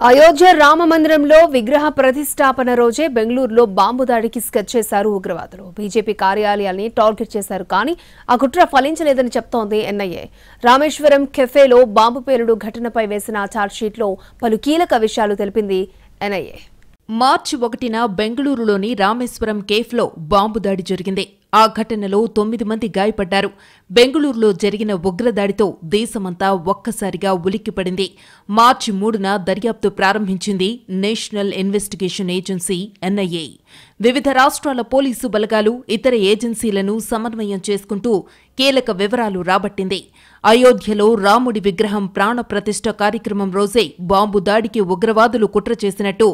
అయోధ్య రామ మందిరంలో విగ్రహ ప్రతిష్టాపన రోజే బెంగళూరులో బాంబు దాడికి స్కెచ్ చేశారు ఉగ్రవాదులు. బీజేపీ కార్యాలయాన్ని టార్గెట్ చేశారు, కానీ ఆ కుట్ర ఫలించలేదని చెప్తోంది ఎన్ఐఏ. రామేశ్వరం కెఫేలో బాంబు పేలుడు ఘటనపై వేసిన ఛార్జ్షీట్లో పలు కీలక విషయాలు తెలిపింది ఎన్ఐఏ. మార్చి 1న బెంగళూరులోని రామేశ్వరం కేఫ్లో బాంబు దాడి జరిగింది. ఆ ఘటనలో 9 మంది గాయపడ్డారు. బెంగళూరులో జరిగిన ఉగ్రదాడితో దేశమంతా ఒక్కసారిగా ఉలిక్కిపడింది. మార్చి 3న దర్యాప్తు ప్రారంభించింది నేషనల్ ఇన్వెస్టిగేషన్ ఏజెన్సీ ఎన్ఐఏ. వివిధ రాష్ట్రాల పోలీసు బలగాలు, ఇతర ఏజెన్సీలను సమన్వయం చేసుకుంటూ కీలక వివరాలు రాబట్టింది. అయోధ్యలో రాముడి విగ్రహం ప్రాణప్రతిష్ఠ కార్యక్రమం రోజే బాంబు దాడికి ఉగ్రవాదులు కుట్ర చేసినట్టు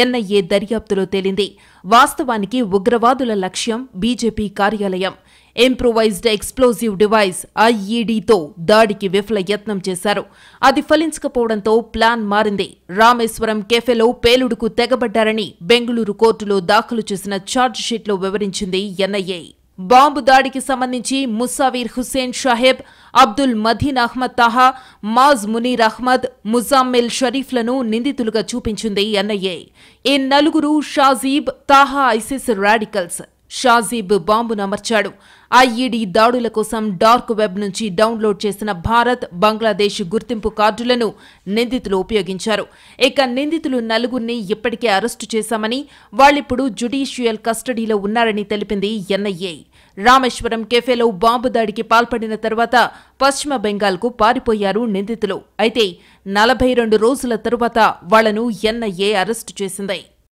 ఎన్ఐఏ దర్యాప్తులో తేలింది. వాస్తవానికి ఉగ్రవాదుల లక్ష్యం బీజేపీ కార్యాలయం. ఇంప్రూవైజ్డ్ ఎక్స్ప్లోజివ్ డివైస్ ఐఈడీతో దాడికి విఫల యత్నం చేశారు. అది ఫలించకపోవడంతో ప్లాన్ మారింది. రామేశ్వరం కెఫేలో పేలుడుకు తెగబడ్డారని బెంగళూరు కోర్టులో దాఖలు చేసిన ఛార్జ్షీట్లో వివరించింది ఎన్ఐఏ. బాంబు దాడికి సంబంధించి ముసావీర్ హుస్సేన్ షాహెబ్, అబ్దుల్ మదీన్ అహ్మద్ తాహా, మాజ్ మునీర్ అహ్మద్, ముజామ్మిల్ షరీఫ్లను నిందితులుగా చూపించింది ఎన్ఐఏ. ఈ నలుగురు షాజీబ్, తాహా ఐసిస్ రాడికల్స్. షాజీబ్ బాంబును అమర్చాడు. ఐఈడీ దాడుల కోసం డార్క్ వెబ్ నుంచి డౌన్లోడ్ చేసిన భారత్, బంగ్లాదేశ్ గుర్తింపు కార్డులను నిందితులు ఉపయోగించారు. ఇక నిందితులు నలుగురిని ఇప్పటికే అరెస్టు చేశామని, వాళ్లిప్పుడు జ్యుడిషియల్ కస్టడీలో ఉన్నారని తెలిపింది ఎన్ఐఏ. రామేశ్వరం కెఫేలో బాంబు దాడికి పాల్పడిన తర్వాత పశ్చిమ బెంగాల్కు పారిపోయారు నిందితులు. అయితే 42 రోజుల తరువాత వాళ్లను ఎన్ఐఏ అరెస్టు చేసింది.